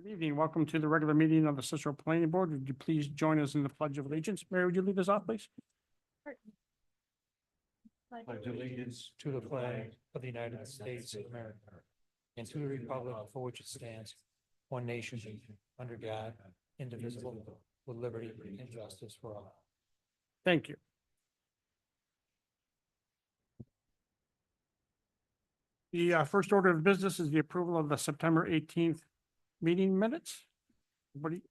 Good evening. Welcome to the regular meeting of the Cicero Planning Board. Would you please join us in the Pledge of Allegiance? Mary, would you lead us off, please? Pledge allegiance to the flag of the United States of America and to the republic for which it stands, one nation, under God, indivisible, with liberty and justice for all. Thank you. The first order of business is the approval of the September 18th meeting minutes. Everybody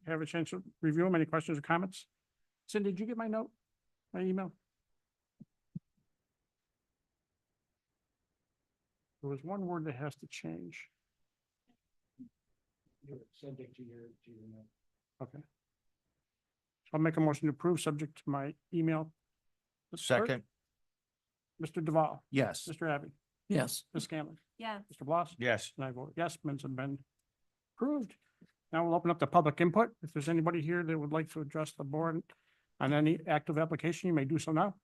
have a chance to review them? Any questions or comments? Cindy, did you get my note, my email? There was one word that has to change. Send it to your note. Okay. I'll make a motion to approve, subject to my email. Mr. Clerk? Second, Mr. Duval, yes. Mr. Abbey, Yes. Ms. Scanlon, Yeah, Mr. Bloss. Yes. And I vote yes, minutes have been approved. Now we'll open up the public input. If there's anybody here that would like to address the board on any active application, you may do so now.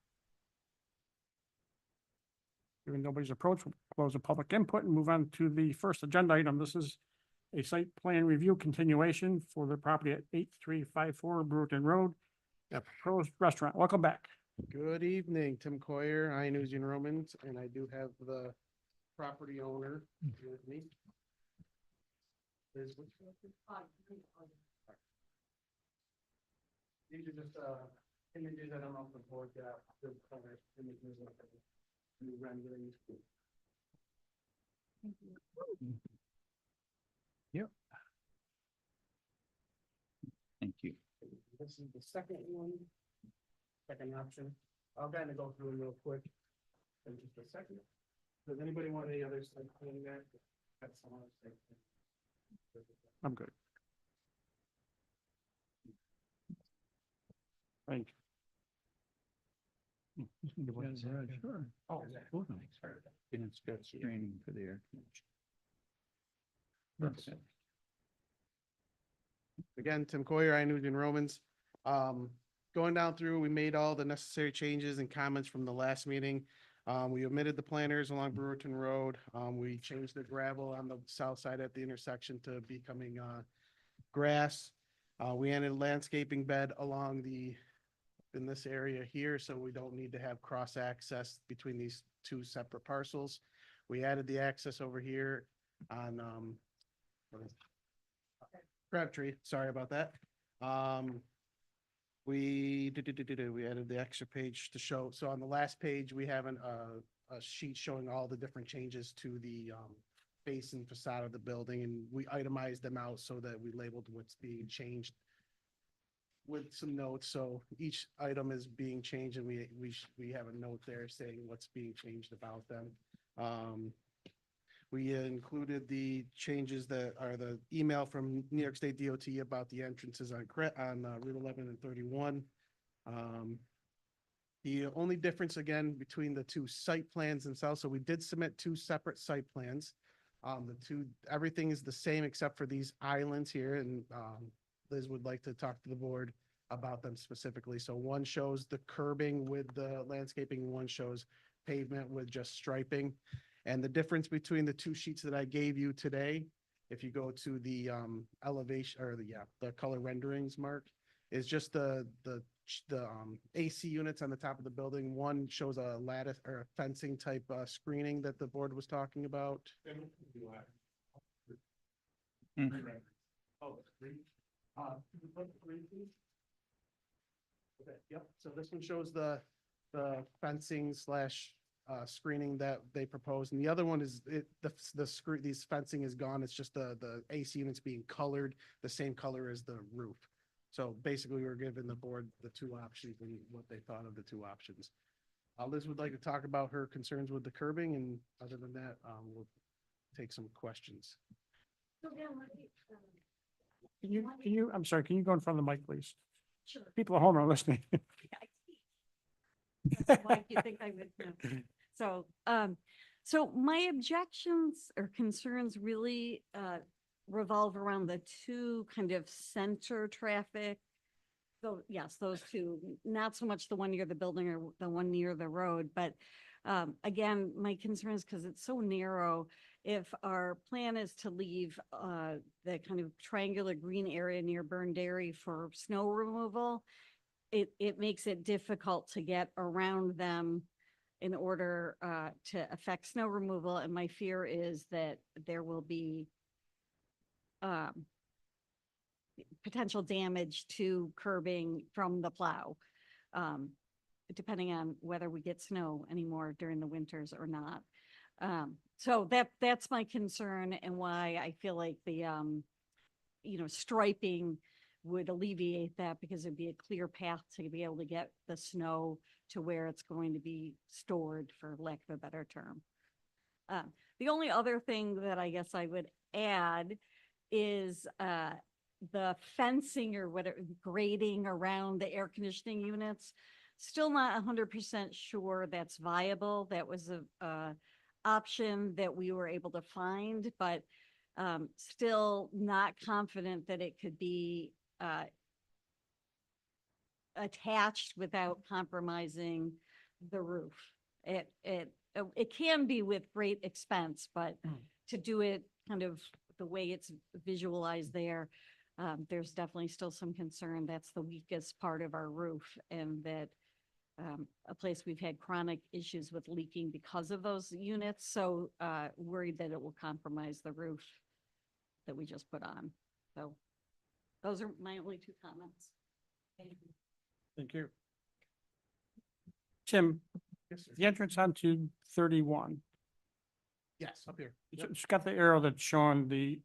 Given nobody's approach, we'll close the public input and move on to the first agenda item. This is a site plan review continuation for the property at 8354 Brewerton Road, a proposed restaurant. Welcome back. Good evening, Tim Coyer, News and Romans, and I do have the property owner with me. Liz, which property? These are just images. I don't know if the board got the color images of the new renderings. Thank you. This is the second one, second option. I'll kind of go through them real quick in just a second. Does anybody want any other site plan there? That's some other site plan. I'm good. Thank you. Sure. Oh, And it's got screening for the air conditioning. Again, Tim Coyer, News and Romans. Going down through, we made all the necessary changes and comments from the last meeting. We omitted the planters along Brewerton Road. We changed the gravel on the south side at the intersection to becoming grass. We added landscaping bed along in this area here, so we don't need to have cross access between these two separate parcels. We added the access over here on Crabtree, sorry about that. We added the extra page to show, so on the last page, we have a sheet showing all the different changes to the base and facade of the building, and we itemized them out so that we labeled what's being changed with some notes, so each item is being changed, and we have a note there saying what's being changed about them. We included the changes that are the email from New York State DOT about the entrances on Route 11 and 31. The only difference again between the two site plans themselves, so we did submit two separate site plans. Everything is the same except for these islands here, and Liz would like to talk to the board about them specifically. So one shows the curbing with the landscaping, one shows pavement with just striping. And the difference between the two sheets that I gave you today, if you go to the elevation or the color renderings, Mark, is just the AC units on the top of the building. One shows a lattice or a fencing type screening that the board was talking about. Okay, yep, so this one shows the fencing slash screening that they proposed, and the other one is these fencing is gone. It's just the AC units being colored the same color as the roof. So basically, we're giving the board the two options and what they thought of the two options. Liz would like to talk about her concerns with the curbing, and other than that, we'll take some questions. I'm sorry, can you go in front of the mic, please? sure. People at home are listening. Why do you think I would know? So my objections or concerns really revolve around the two kind of center traffic. So yes, those two, not so much the one near the building or the one near the road, but again, my concern is because it's so narrow if our plan is to leave the kind of triangular green area near Burn Dairy for snow removal, it makes it difficult to get around them in order to affect snow removal. And my fear is that there will be potential damage to curbing from the plow, depending on whether we get snow anymore during the winters or not. So that's my concern and why I feel like the, striping would alleviate that, because it'd be a clear path to be able to get the snow to where it's going to be stored, for lack of a better term. The only other thing that I guess I would add is the fencing or whatever, grading around the air conditioning units. Still not 100% sure that's viable. That was a option that we were able to find, but still not confident that it could be attached without compromising the roof. It can be with great expense, but to do it kind of the way it's visualized there, there's definitely still some concern. That's the weakest part of our roof, and that a place we've had chronic issues with leaking because of those units. So worried that it will compromise the roof that we just put on. So those are my only two comments. Thank you. Thank you. Tim, Yes, sir. the entrance onto 31, Yes, up here. it's it's got the arrow that's showing the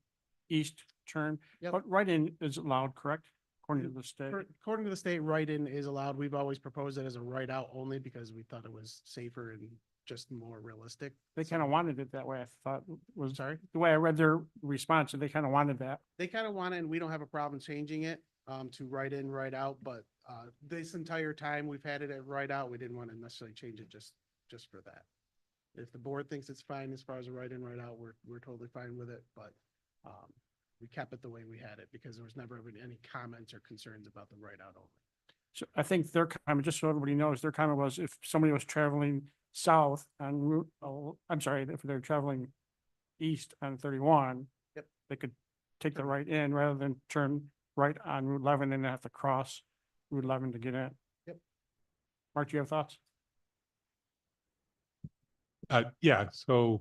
east turn, Yep. but right in is allowed, correct? According to the state. According to the state, write-in is allowed. We've always proposed it as a write-out only because we thought it was safer and just more realistic. They kind of wanted it that way, I thought was, Sorry? the way I read their response, they kind of wanted that. They kind of want it, and we don't have a problem changing it to write in, write out, but this entire time we've had it at write out, we didn't want to necessarily change it just for that. If the board thinks it's fine as far as a write in, write out, we're totally fine with it, but we kept it the way we had it because there was never any comments or concerns about the write out only. So I think their comment, just so everybody knows, their comment was if somebody was traveling south on Route, I'm sorry, if they're traveling east on 31, Yep. they could take the right in rather than turn right on Route 11 and have to cross Route 11 to get in. Yep. Mark, do you have thoughts? Yeah, so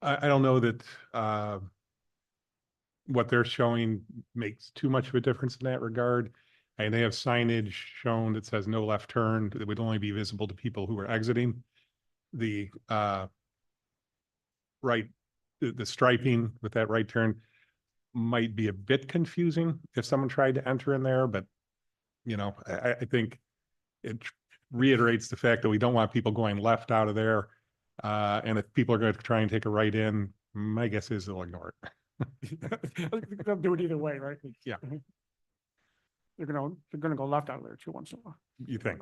I don't know that what they're showing makes too much of a difference in that regard. And they have signage shown that says no left turn, that would only be visible to people who are exiting. The the striping with that right turn might be a bit confusing if someone tried to enter in there, but I think it reiterates the fact that we don't want people going left out of there. And if people are going to try and take a right in, my guess is they'll ignore it. They'll do it either way, right? Yeah. They're gonna go left out of there too once in a while. You think?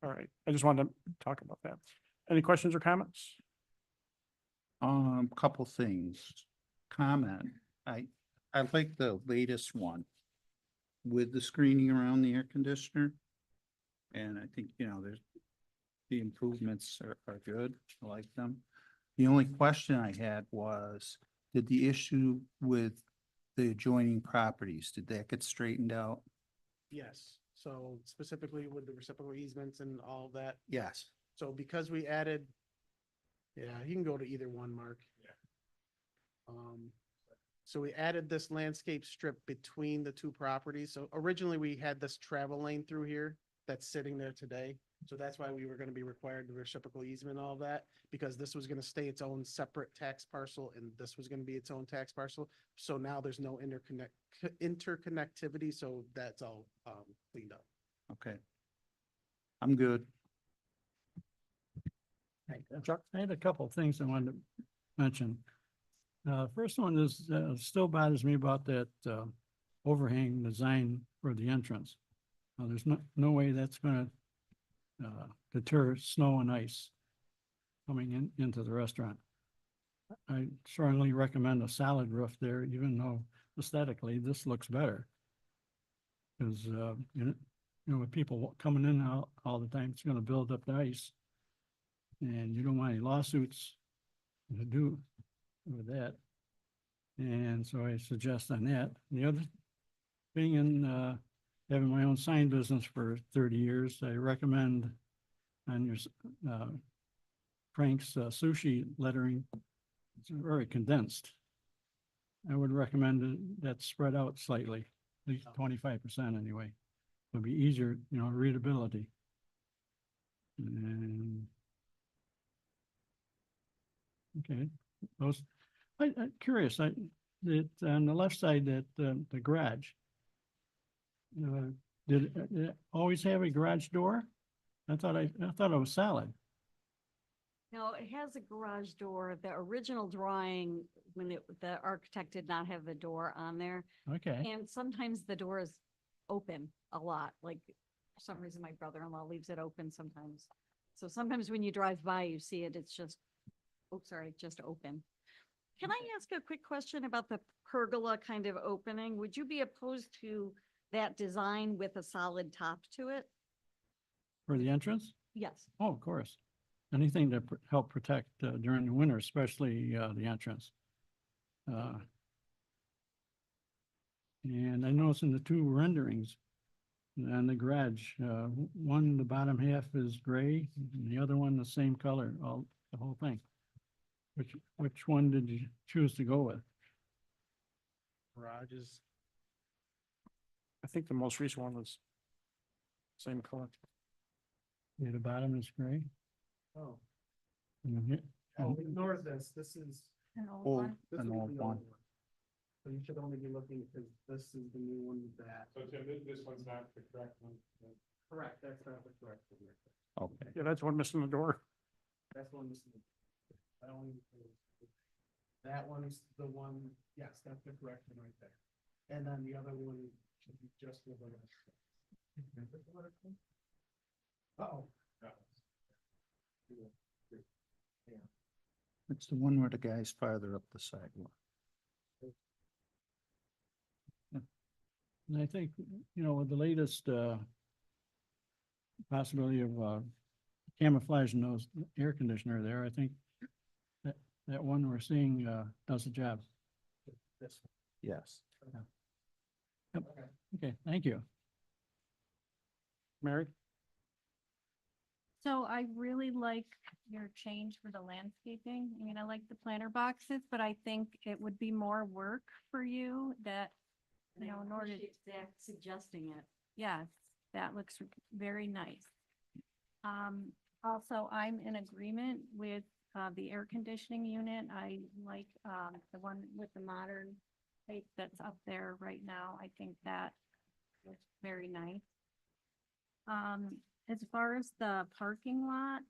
All right, I just wanted to talk about that. Any questions or comments? Couple things. Comment, I like the latest one with the screening around the air conditioner. And I think, there's, the improvements are good. I like them. The only question I had was, did the issue with the adjoining properties, did that get straightened out? Yes, so specifically with the reciprocal easements and all of that. Yes. So because we added, yeah, you can go to either one, Mark. So we added this landscape strip between the two properties. So originally we had this travel lane through here that's sitting there today. So that's why we were going to be required the reciprocal easement, and all that, because this was going to stay its own separate tax parcel and this was going to be its own tax parcel. So now there's no interconnectivity. So that's all cleaned up. Okay. I'm good. Chuck? I had a couple of things I wanted to mention. First one is, still bothers me about that, overhang design for the entrance. There's no way that's gonna, deter snow and ice coming into the restaurant. I strongly recommend a solid roof there, even though aesthetically this looks better. Cause, with people coming in all the time, it's gonna build up the ice. And you don't want any lawsuits to do with that. And so I suggest on that. The other being in, having my own sign business for 30 years, I recommend on your, Frank's sushi lettering, it's very condensed. I would recommend that spread out slightly, at least 25% anyway. It'll be easier, readability. And okay, those, I'm curious, that on the left side, that, the garage. Did it always have a garage door? I thought it was solid. No, it has a garage door. The original drawing, the architect did not have the door on there. Okay, And sometimes the door is open a lot, like for some reason my brother-in-law leaves it open sometimes. So sometimes when you drive by, you see it, it's just, oh, sorry, just open. Can I ask a quick question about the pergola kind of opening? Would you be opposed to that design with a solid top to it? for the entrance? Yes. Oh, of course. Anything to help protect during the winter, especially the entrance. And I noticed in the two renderings on the garage, one, the bottom half is gray, and the other one, the same color, the whole thing. Which one did you choose to go with? Garages. I think the most recent one was same color. Yeah, the bottom is gray. Oh, and the- ignore this. This is. Old, This an is old the one. So you should only be looking, because this is the new one that. So Tim, this one's not the correct one. Correct, that's not the correct one. Okay. Yeah, that's one missing the door. That's one. I don't even. That one is the one, yes, that's the correct one right there. And then the other one should be just with the. Uh-oh. It's the one where the guy's farther up the sidewalk. And I think, with the latest possibility of camouflaging those air conditioner there, I think that one we're seeing does the job. This Yes. one. Okay. Okay, thank you. Mary? So I really like your change for the landscaping. I mean, I like the planter boxes, but I think it would be more work for you that, And I in order to, appreciate Zach suggesting it. yes, that looks very nice. Also, I'm in agreement with, the air conditioning unit. I like, the one with the modern type that's up there right now. I think that looks very nice. As far as the parking lot,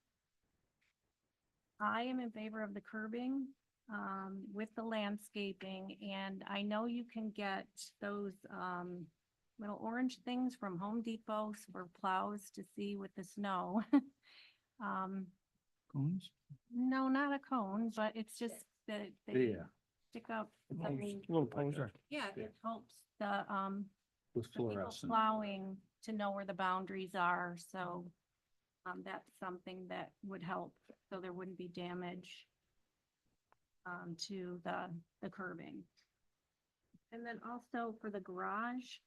I am in favor of the curbing, with the landscaping, and I know you can get those, little orange things from Home Depot for plows to see with the snow. Cones? No, not a cone, but it's just that they Yeah, stick up. A I mean, little poser. yeah, it helps the, with the people fluorescent. plowing to know where the boundaries are, so that's something that would help, so there wouldn't be damage to the curbing. And then also for the garage,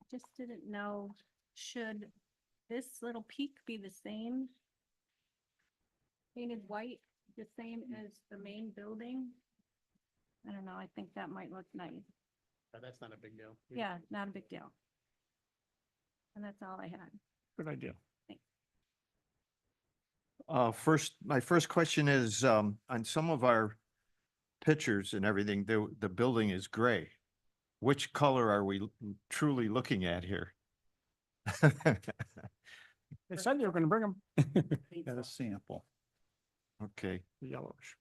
I just didn't know, should this little peak be the same? Painted white, the same as the main building? I don't know, I think that might look nice. That's not a big deal. Yeah, not a big deal. And that's all I had. Good idea. My first question is, on some of our pictures and everything, the building is gray. Which color are we truly looking at here? They said they were gonna bring them. Got a sample. Okay, Yellowish.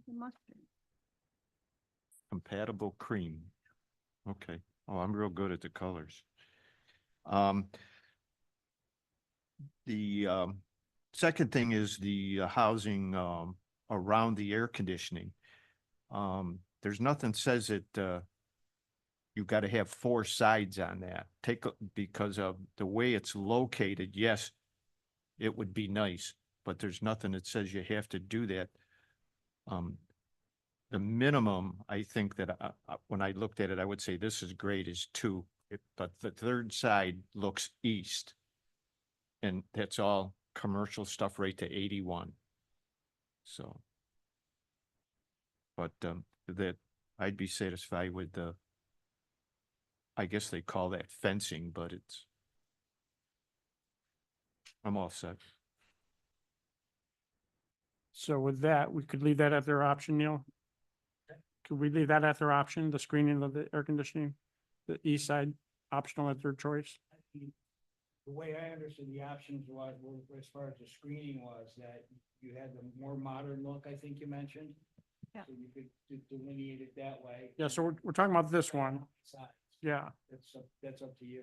The mustard. compatible cream. Okay. Oh, I'm real good at the colors. The second thing is the housing around the air conditioning. There's nothing says that you've got to have four sides on that. Because of the way it's located, yes, it would be nice, but there's nothing that says you have to do that. The minimum, I think that when I looked at it, I would say this is great is 2, but the third side looks east. And that's all commercial stuff right to 81. So. But, that, I'd be satisfied with I guess they call that fencing, but I'm all set. So with that, we could leave that at their option, Neil? Could we leave that at their option, the screening of the air conditioning, the east side optional at their choice? The way I understood the options was, as far as the screening was, that you had the more modern look, I think you mentioned. Yeah. So you could delineate it that way. Yeah, so we're talking about this one. Sides. Yeah, That's up to you.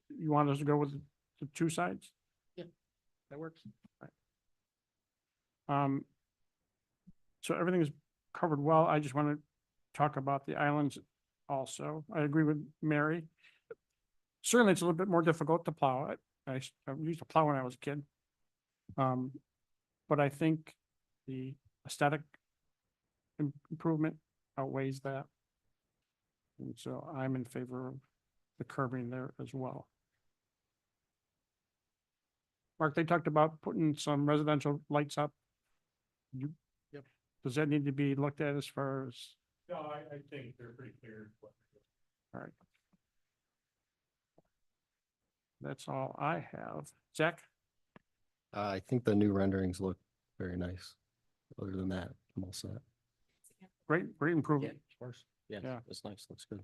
you want us to go with the 2 sides? That works. So everything is covered well. I just want to talk about the islands also. I agree with Mary. Certainly, it's a little bit more difficult to plow. I used to plow when I was a kid. But I think the aesthetic improvement outweighs that. And so I'm in favor of the curbing there as well. Mark, they talked about putting some residential lights up. Yep. Does that need to be looked at as far as? No, I think they're pretty clear. All right. That's all I have. Zach? I think the new renderings look very nice. Other than that, I'm all set. Great improvement. Of course. Yeah, Yeah. that's nice. Looks good.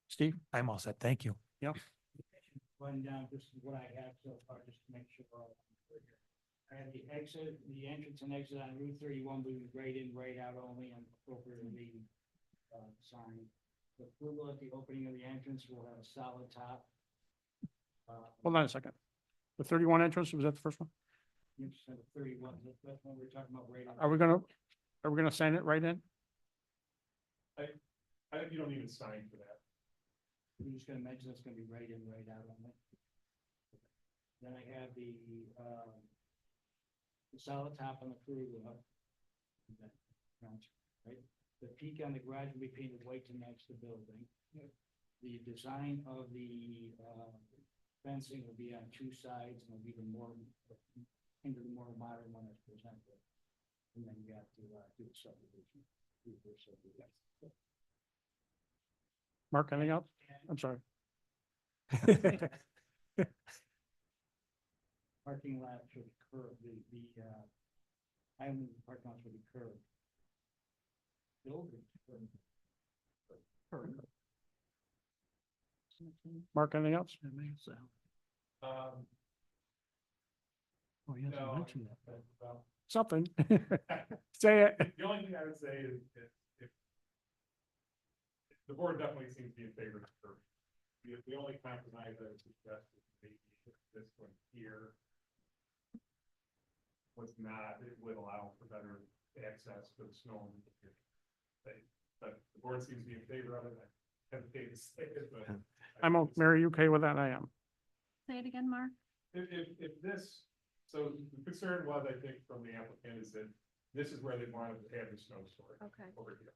Steve? I'm all set. Thank you. Yep. Run down just what I have so far, just to make sure. I had the exit, the entrance and exit on Route 31, we would grade in, grade out only and appropriately signed. The approval at the opening of the entrance will have a solid top. Hold on a second. The 31 entrance, was that the first one? You said 31, that's when we're talking about right. Are we gonna sign it right in? You don't even sign for that. We're just gonna mention it's gonna be right in, right out on it. Then I have the solid top on the pergola. Right, the peak on the garage will be painted white to match the building. The design of the fencing will be on 2 sides and will be the more into the more modern one as presented. And then you have to do the subdivision. Mark, anything else? I'm sorry. Parking lot should curve, the island parking lot should be curved. Building. Mark, anything else? Oh, he hasn't No, mentioned that. well, Something. Say it. the only thing I would say is if the board definitely seems to be in favor of curving. The only compromise I would suggest is maybe if this one here was not, it would allow for better access for the snow. But the board seems to be in favor of it. I hesitate to say it, but. Mary, you okay with that? I am. Say it again, Mark. If this, so the concern was, I think, from the applicant is that this is where they wanted to have the snow storage. Okay, Over here.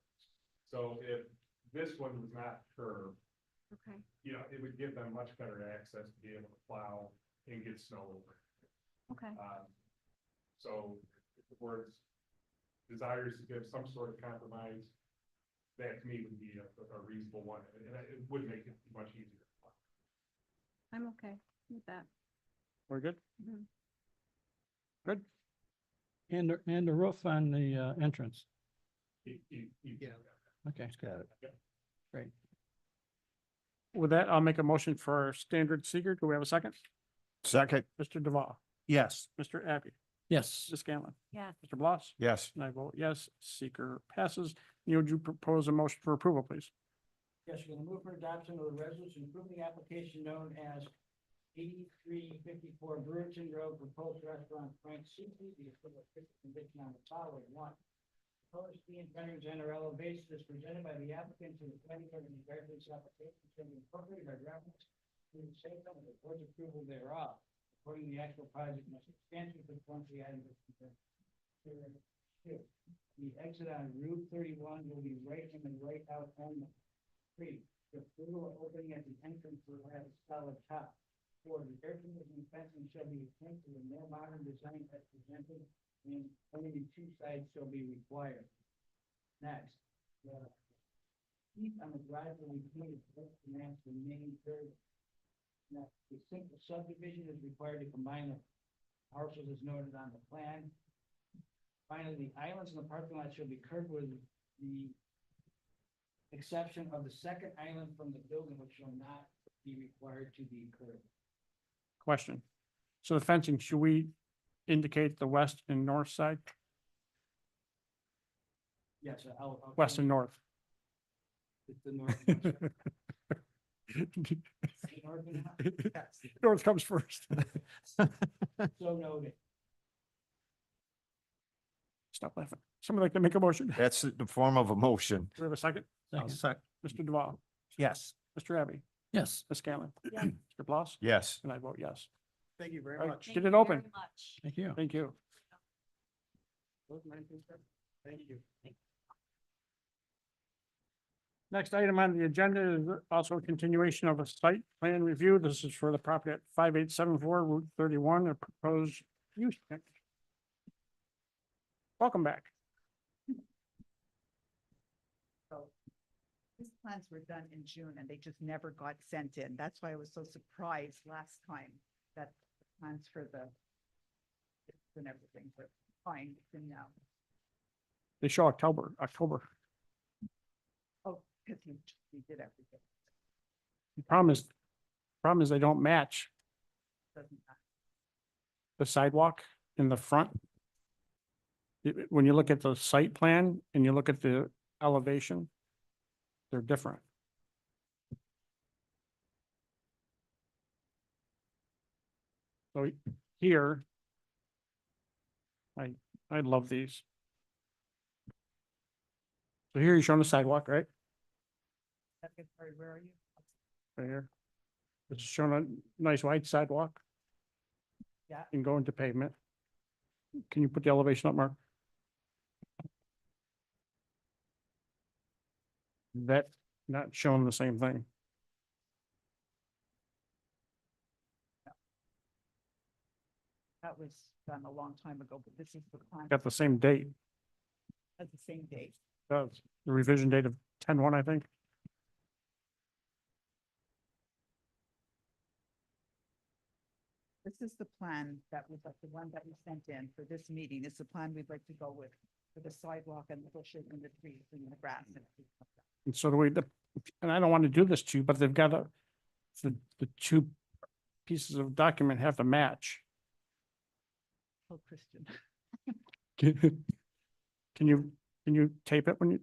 So if this one was not curved, okay. it would give them much better access to be able to plow and get snow over. Okay. So if the board's desires to give some sort of compromise, that to me would be a reasonable one, and it would make it much easier. I'm okay with that. We're good? Mhm. Good. And the roof on the entrance. Yeah. Okay. Got it. Great. With that, I'll make a motion for our standard seeker. Do we have a second? Second. Mr. Duval, Yes. Mr. Abbey, Yes. Ms. Scanlon, Yes. Mr. Bloss, Yes. and I vote yes. Seeker passes. Neil, would you propose a motion for approval, please? Yes, we're gonna move for adoption of the resolution approving the application known as 8354 Brewerton Road, proposed restaurant Frank Sushi, the approval of condition on the following: 1, proposed fee and vendors under elevation is presented by the applicant to the planning board in regard to this application to be incorporated by reference to the statement of the board's approval thereof. according to the actual project, must substantially conform to the items of concern. Two, the exit on Route 31 will be right in and right out only. Three, the floor opening at the entrance will have a solid top. Four, the air conditioning fencing shall be attended to a more modern design as presented, and only two sides shall be required. Next, the heat on the garage will be painted black to match the main curve. Next, the simple subdivision is required to combine the parcels as noted on the plan. Finally, the islands in the parking lot shall be curved with the exception of the second island from the building, which shall not be required to be curved. Question. So the fencing, should we indicate the west and north side? Yes, I'll. West and north. It's the north. Say north and south? North comes first. So noted. Stop laughing. Somebody like to make a motion? Do That's the form of a motion. we have a second? I'll sec, Mr. Duval, yes. Mr. Abbey, Yes. Ms. Scanlon, Yeah. Mr. Bloss, Yes. and I vote yes. Thank you very All right, much. Get Thank it you open. very much. Thank you. Thank you. Thank you. Next item on the agenda is also a continuation of a site plan review. This is for the property at 5874 Route 31, a proposed use. change. Welcome back. These plans were done in June and they just never got sent in. That's why I was so surprised last time that the plans for the and everything, but fine, it's in now. They show October. Oh, because he did everything. The problem is they don't match Doesn't matter. the sidewalk in the front. When you look at the site plan and you look at the elevation, they're different. So here, I love these. So here you're showing the sidewalk, right? Second, sorry, where are you? Right here. It's showing a nice wide sidewalk. Yeah. And go into pavement. Can you put the elevation up, Mark? That not showing the same thing. That was done a long time ago, but this is the plan. Got the same date. Has the same date. Does the revision date of 10/1, I think. This is the plan that was like the one that we sent in for this meeting. It's the plan we'd like to go with for the sidewalk and the bushes and the trees and the grass and everything like that. And so do we, and I don't want to do this to you, but they've got the two pieces of document have to match. Oh, Christian. Can you tape it when you?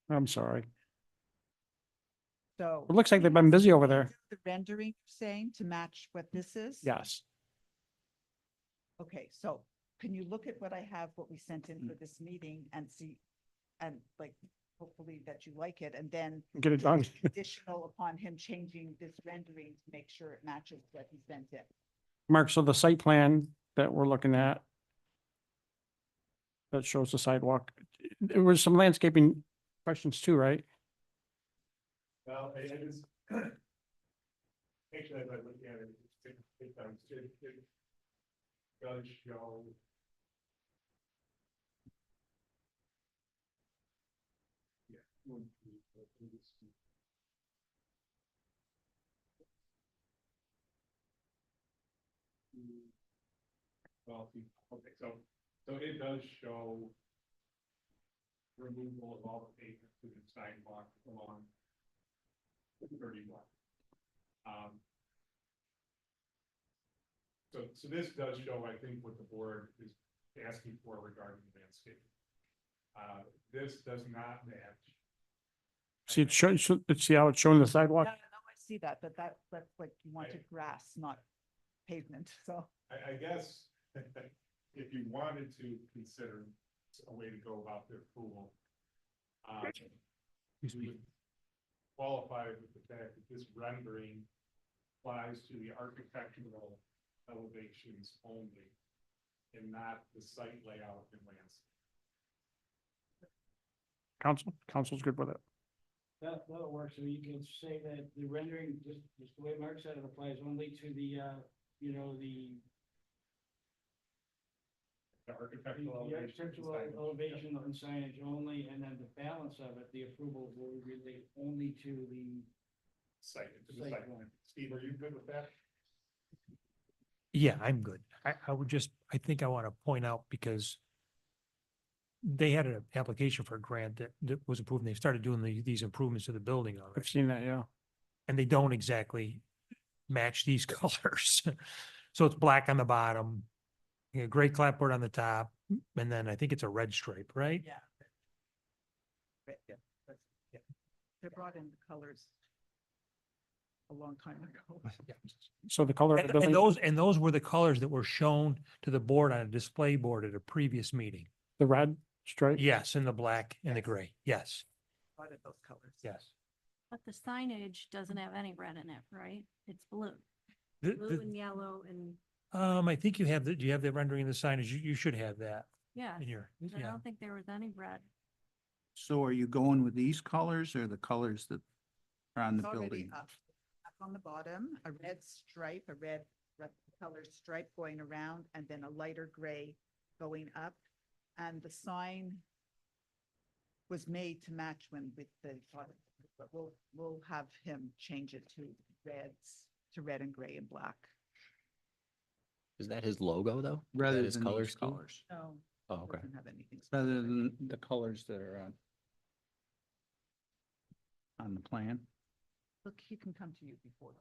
I'm sorry. So. It looks like they've been busy over there. The rendering you're saying to match what this is? Yes. Okay, so can you look at what I have, what we sent in for this meeting and see, and like, hopefully that you like it, and then Get it done. additional upon him changing this rendering to make sure it matches what he sent in. Mark, so the site plan that we're looking at that shows the sidewalk, there was some landscaping questions too, right? Well, I just, actually, as I look at it, it does show. Yeah. Well, okay, so it does show removal of all the pavement to the sidewalk along 31. So this does show, I think, what the board is asking for regarding landscape. This does not match. See, it shows, see how it's showing the sidewalk? Yeah, no, I see that, but that's like you wanted grass, not pavement, so. I guess if you wanted to consider a way to go about the approval, you would qualify with the fact that this rendering applies to the architectural elevations only and not the site layout and landscape. Council's good with it. That'll work, so you can say that the rendering, just the way Mark said it, applies only to the, The architectural the elevation. architectural elevation and signage only, and then the balance of it, the approval will relate only to the Site, to the Site site plan. plan. Steve, are you good with that? Yeah, I'm good. I think I want to point out because they had an application for a grant that was approved and they started doing these improvements to the building I've already. seen that, yeah. And they don't exactly match these colors. So it's black on the bottom, gray clapboard on the top, and then I think it's a red stripe, right? Yeah. Right, yeah, yeah. They brought in the colors a long time ago. So the color of the building, And those were the colors that were shown to the board on a display board at a previous meeting. the red stripe? Yes, and the black and the gray. Yes, Brought in those colors. yes. But the signage doesn't have any red in it, right? It's blue, The- blue the- and yellow and, I think you have do you have the rendering of the signage? You should have that yeah, in your, I yeah. don't think there was any red. So are you going with these colors or the colors that are on the It's already building? up on the bottom, a red stripe, a red color stripe going around, and then a lighter gray going up. And the sign was made to match when with the, but we'll have him change it to red and gray and black. Is that his logo though? Is that Rather his than color these scheme? colors, No. Oh, okay. Doesn't have anything. rather specific. than the colors that are on the plan. Look, he can come to you before.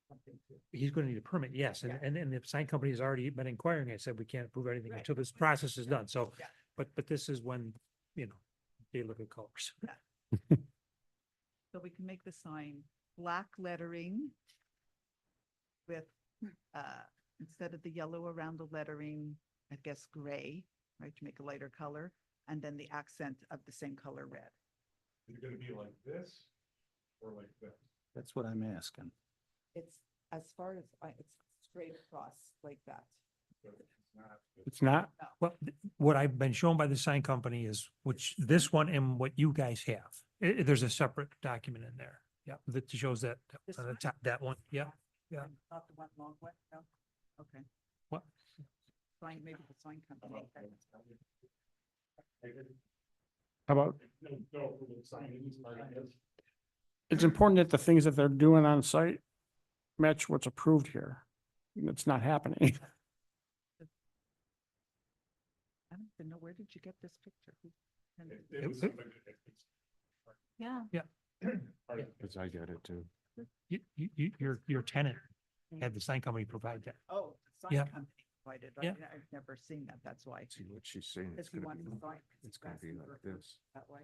Something to. He's going to need a permit, yes. Yeah. And the sign company has already been inquiring. I said, we can't approve anything Right. until this process is done. So, Yeah. but this is when, they look at colors. So we can make the sign black lettering with, instead of the yellow around the lettering, I guess gray, right, to make a lighter color, and then the accent of the same color red. Is it gonna be like this or like this? That's what I'm asking. It's as far as, it's straight across like that. But it's not. It's not? Well, what I've been shown by the sign company is, which this one and what you guys have. There's a separate document in there. Yeah, that shows that, This on the one? top, that one. Yeah. Yeah. Not the one long one, no? Okay, What? sign, maybe the sign company. How about, No, sign, it's part of this. it's important that the things that they're doing on site match what's approved here. It's not happening. I don't even know, where did you get this picture? Who sent it? It was. Yeah. Cause I get it too. Your tenant had the sign company provide that. Oh, the Yeah. sign company provided, Yeah. I've never seen that, that's why. See what she's saying. Because It's he gonna wanted be, the sign. it's gonna be like this. That way.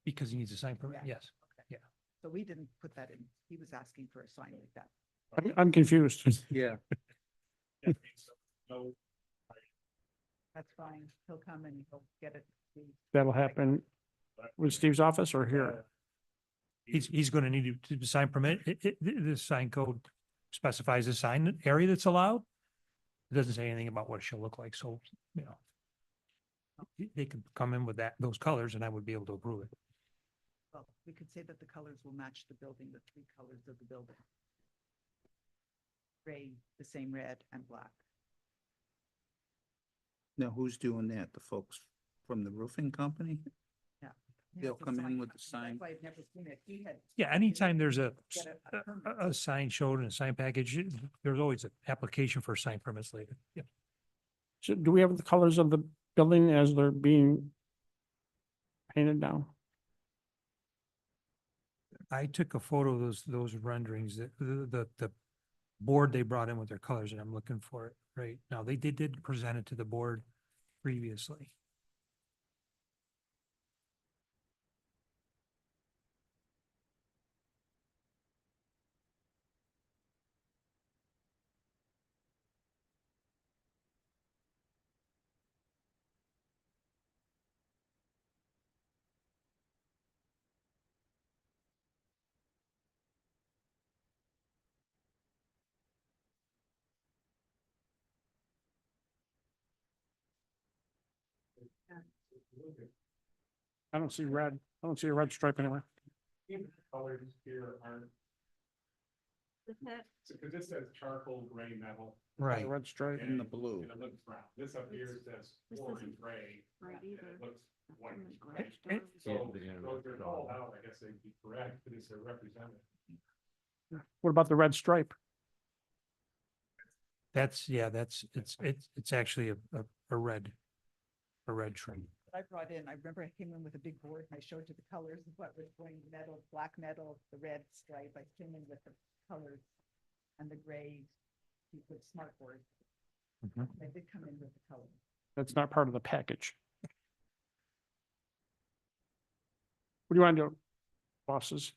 Because he needs a sign permit, Yeah. yes. So we didn't put that in. He was asking for a sign like that. I'm confused. Yeah. No, That's fine. He'll come and he'll get it. That'll happen with Steve's office or here? He's going to need to sign permit. The sign code specifies a sign area that's allowed. It doesn't say anything about what it shall look like, so, they could come in with those colors and I would be able to approve it. Well, we could say that the colors will match the building, the three colors of the building. Gray, the same red and black. Now, who's doing that? The folks from the roofing company? They'll It's a come in sign with the company. sign. That's why I've never seen it. He had. Yeah, anytime there's a Get a permit. a sign showed and a sign package, there's always an application for sign permits later. Yeah. So do we have the colors of the building as they're being painted now? I took a photo of those renderings, the board they brought in with their colors, and I'm looking for it right now. They did present it to the board previously. I don't see red. I don't see a red stripe anywhere. Colors here aren't, because this says charcoal gray metal. Right. A red stripe. In the blue. And it looks brown. This up here says This orange isn't gray. right And either. it looks white. And the garage Eh, eh, doors. So those are called out, I guess they'd be correct, but it's a representative. What about the red stripe? That's, yeah, it's actually a red trim. I brought in, I remember I came in with a big board and I showed you the colors of what was going metal, black metal, the red stripe. I came in with the colors and the gray, you put smart board. Mhm. I did come in with the color. That's not part of the package. What do you want to do, bosses?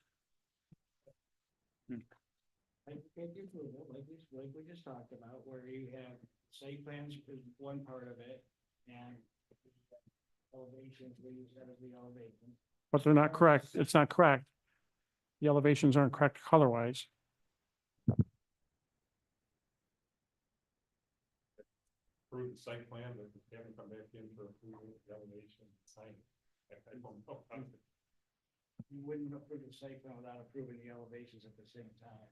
I think you prove it, like we just talked about, where you have site plans is one part of it, and elevations, where you said of the elevation. But they're not correct. It's not correct. The elevations aren't correct color-wise. Approve the site plan, but we haven't come back in for approval of the elevation sign. I don't know. You wouldn't approve the site plan without approving the elevations at the same time.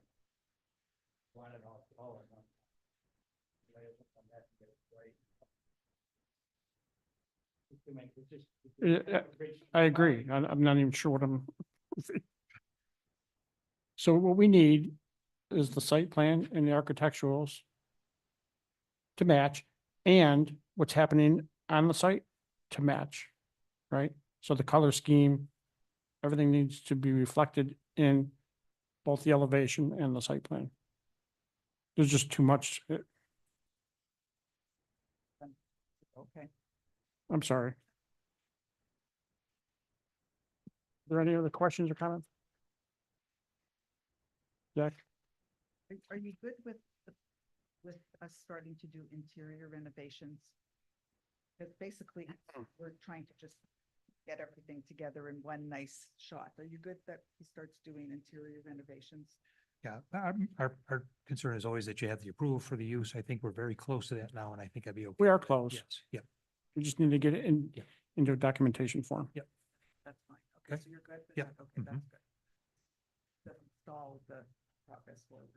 Want it all at once. You have to come back and get it right. Just to make it just- I agree. I'm not even sure what I'm. So what we need is the site plan and the architecturals to match and what's happening on the site to match, right? So the color scheme, everything needs to be reflected in both the elevation and the site plan. There's just too much. Okay. I'm sorry. Are there any other questions or comments? Jack? Are you good with, with us starting to do interior renovations? Because basically, we're trying to just get everything together in one nice shot. Are you good that he starts doing interior renovations? Yeah, our concern is always that you have the approval for the use. I think we're very close to that now, and I think I'd be okay. We are with that. close. Yes, yeah. We just need to get it in, Yeah. into a documentation form. Yep. That's fine. Okay, Okay. so you're good with Yeah. that? Okay, that's Mhm. good. Doesn't stall the progress forward.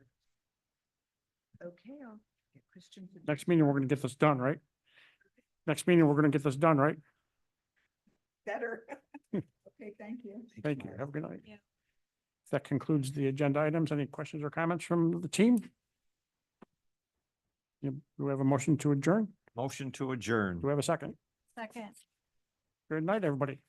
Okay, I'll get Christian to. Next meeting, we're gonna get this done, right? Next meeting, we're gonna get this done, right? Better. Okay, thank you. Thank you. Have a good night. Yeah. That concludes the agenda items. Any questions or comments from the team? Do we have a motion to adjourn? Motion to adjourn. Do we have a second? Second. Good night, everybody.